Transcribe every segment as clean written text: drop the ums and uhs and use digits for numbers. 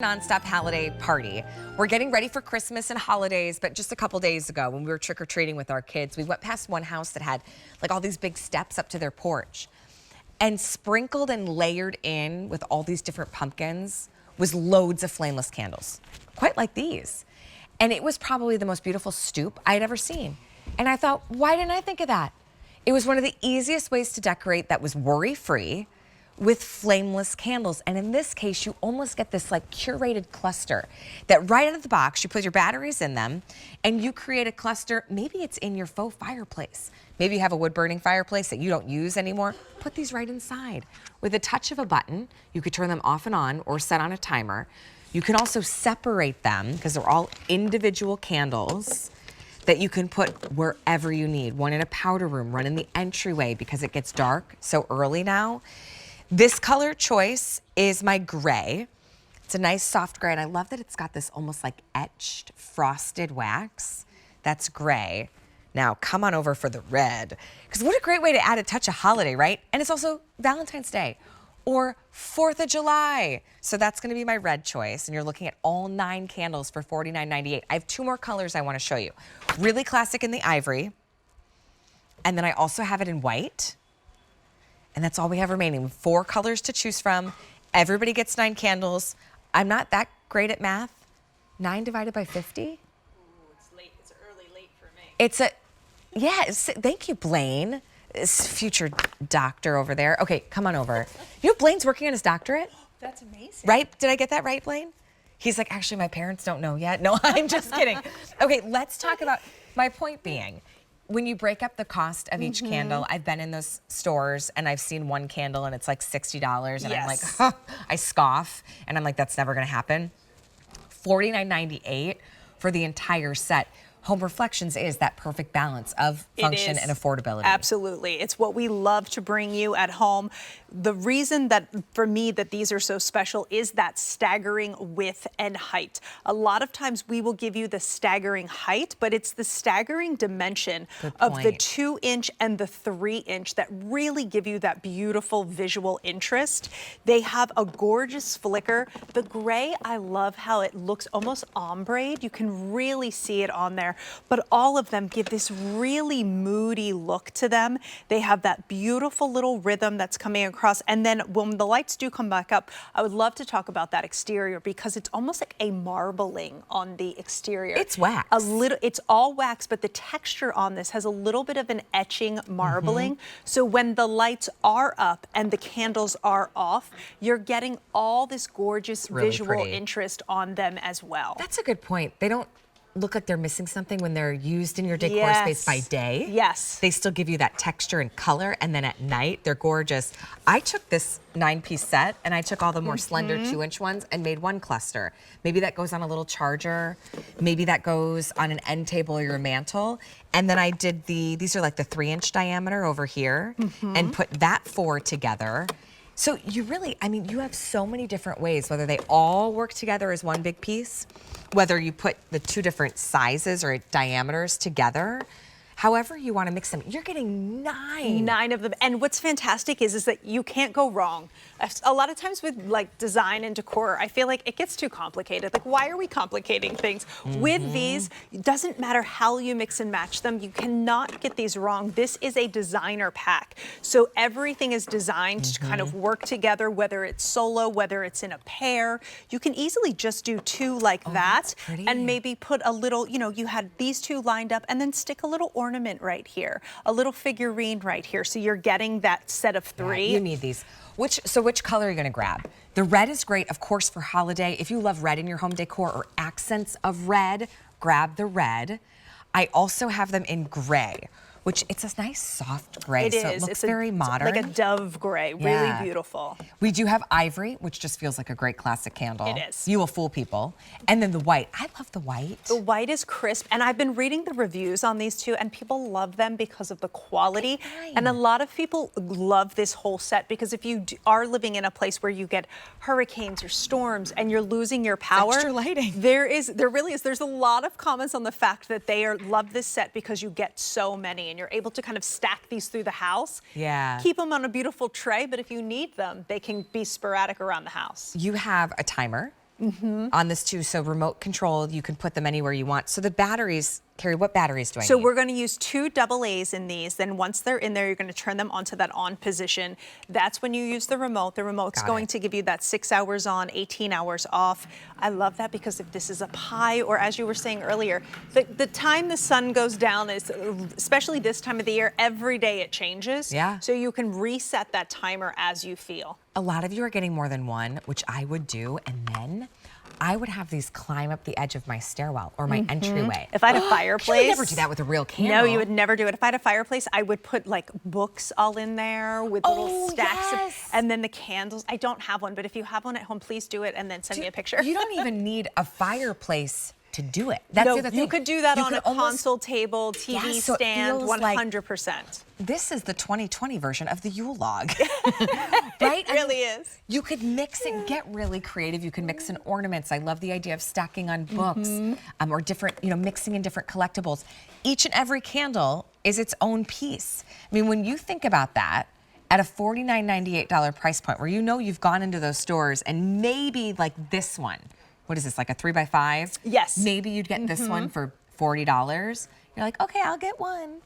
Nonstop holiday party. We're getting ready for Christmas and holidays, but just a couple days ago when we were trick-or-treating with our kids, we went past one house that had like all these big steps up to their porch. And sprinkled and layered in with all these different pumpkins was loads of flameless candles, quite like these. And it was probably the most beautiful stoop I'd ever seen. And I thought, why didn't I think of that? It was one of the easiest ways to decorate that was worry-free, with flameless candles. And in this case, you almost get this like curated cluster that right out of the box, you put your batteries in them and you create a cluster. Maybe it's in your faux fireplace. Maybe you have a wood burning fireplace that you don't use anymore. Put these right inside. With a touch of a button, you could turn them off and on or set on a timer. You can also separate them because they're all individual candles that you can put wherever you need. One in a powder room, one in the entryway because it gets dark so early now. This color choice is my gray. It's a nice soft gray, and I love that it's got this almost like etched frosted wax. That's gray. Now come on over for the red, because what a great way to add a touch of holiday, right? And it's also Valentine's Day or 4th of July. So that's gonna be my red choice, and you're looking at all 9 candles for $49.98. I have 2 more colors I wanna show you. Really classic in the ivory, and then I also have it in white. And that's all we have remaining. 4 colors to choose from. Everybody gets 9 candles. I'm not that great at math. 9 divided by 50? Ooh, it's late. It's early late for me. Thank you, Blaine. This future doctor over there. Okay, come on over. You know Blaine's working on his doctorate? That's amazing. Right? Did I get that right, Blaine? He's like, actually, my parents don't know yet. No, I'm just kidding. Okay, let's talk about, my point being, when you break up the cost of each candle, I've been in those stores and I've seen one candle and it's like $60 and I'm like, huh, I scoff and I'm like, that's never gonna happen. $49.98 for the entire set. Home Reflections is that perfect balance of function and affordability. Absolutely. It's what we love to bring you at home. The reason that, for me, that these are so special is that staggering width and height. A lot of times we will give you the staggering height, but it's the staggering dimension of the 2-inch and the 3-inch that really give you that beautiful visual interest. They have a gorgeous flicker. The gray, I love how it looks almost ombre. You can really see it on there. But all of them give this really moody look to them. They have that beautiful little rhythm that's coming across. And then when the lights do come back up, I would love to talk about that exterior because it's almost like a marbling on the exterior. It's wax. It's all wax, but the texture on this has a little bit of an etching marbling. So when the lights are up and the candles are off, you're getting all this gorgeous really visual interest on them as well. That's a good point. They don't look like they're missing something when they're used in your decor space by day. Yes. They still give you that texture and color, and then at night, they're gorgeous. I took this 9-piece set, and I took all the more slender 2-inch ones and made one cluster. Maybe that goes on a little charger. Maybe that goes on an end table or your mantle. And then I did these are like the 3-inch diameter over here, and put that 4 together. So you really, I mean, you have so many different ways, whether they all work together as one big piece, whether you put the 2 different sizes or diameters together, however you want to mix them. You're getting 9. 9 of them. And what's fantastic is that you can't go wrong. A lot of times with like design and decor, I feel like it gets too complicated. Like, why are we complicating things? With these, it doesn't matter how you mix and match them. You cannot get these wrong. This is a designer pack. So everything is designed to kind of work together, whether it's solo, whether it's in a pair. You can easily just do 2 like that and maybe put a little, you know, you had these 2 lined up and then stick a little ornament right here, a little figurine right here. So you're getting that set of 3. Yeah, you need these. Which color are you gonna grab? The red is great, of course, for holiday. If you love red in your home decor or accents of red, grab the red. I also have them in gray, which it's a nice soft gray, so it looks very modern. Like a dove gray, really beautiful. We do have ivory, which just feels like a great classic candle. It is. You will fool people. And then the white, I love the white. The white is crisp, and I've been reading the reviews on these 2, and people love them because of the quality. And a lot of people love this whole set because if you are living in a place where you get hurricanes or storms and you're losing your power, extra lighting. There really is. There's a lot of comments on the fact that they love this set because you get so many and you're able to kind of stack these through the house. Yeah. Keep them on a beautiful tray, but if you need them, they can be sporadic around the house. You have a timer. on this too. So remote control, you can put them anywhere you want. So the batteries, Carrie, what batteries do I So need? we're going to use 2 AA's in these. Then once they're in there, you're going to turn them onto that on position. That's when you use the remote. The remote's going to give you that 6 hours on, 18 hours off. I love that because if this is a pie, or as you were saying earlier, the time the sun goes down is, especially this time of the year, every day it changes. Yeah. So you can reset that timer as you feel. A lot of you are getting more than one, which I would do, and then I would have these climb up the edge of my stairwell or my entryway. If I had a fireplace. You would never do that with a real candle. No, you would never do it. If I had a fireplace, I would put like books all in there with little stacks. Yes. And then the candles. I don't have one, but if you have one at home, please do it and then send me a picture. You don't even need a fireplace to do it. That's the other thing. You could do that You on could a console table, TV Yes, so it stand, feels like 100%. this is the 2020 version of the Yule log, right? It really is. You could mix it, get really creative. You can mix in ornaments. I love the idea of stacking on books or different, mixing in different collectibles. Each and every candle is its own piece. I mean, when you think about that, at a $49.98 price point, where you've gone into those stores and maybe like this one, what is this, like a 3x5? Yes. Maybe you'd get this one for $40. You're like, okay, I'll get one.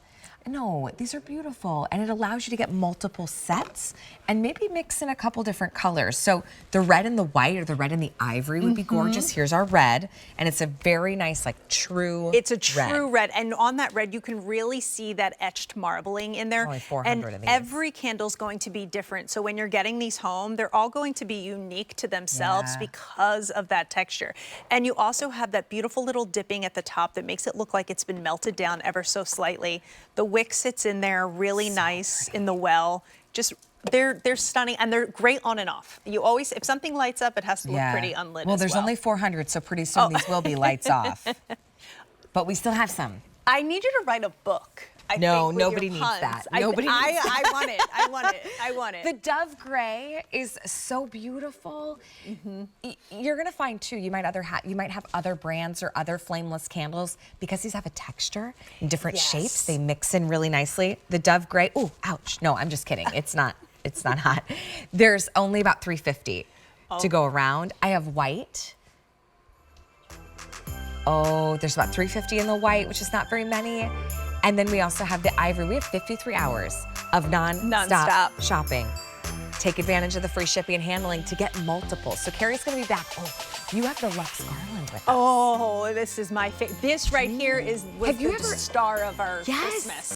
No, these are beautiful, and it allows you to get multiple sets and maybe mix in a couple different colors. So the red and the white, or the red and the ivory would be gorgeous. Here's our red, and it's a very nice, like true It's a true red. And on that red, you can really see that etched marbling in there. Only 400 of and these. every candle's going to be different. So when you're getting these home, they're all going to be unique to themselves because of that texture. And you also have that beautiful little dipping at the top that makes it look like it's been melted down ever so slightly. The wick sits in there really nice in the well. Just they're stunning, and they're great on and off. You always, if something lights up, it has to look pretty unlit. Well, there's only 400, so pretty soon these will be lights off. But we still have some. I need you to write a book. I No, think, with nobody your needs puns. that. I Nobody needs I want it. I want it. I want it. The dove gray is so beautiful. You're gonna find too, you might have other brands or other flameless candles, because these have a texture in different shapes. They mix in really nicely. The dove gray, oh, ouch. No, I'm just kidding. It's not hot. There's only about 350 to go around. I have white. Oh, there's about 350 in the white, which is not very many. And then we also have the ivory. We have 53 hours of non-stop shopping. Take advantage of the free shipping and handling to get multiple. So Carrie's gonna be back. Oh, you have the Lux Garland with us. Oh, this is my favorite. This right here was the star of our Yes. Christmas.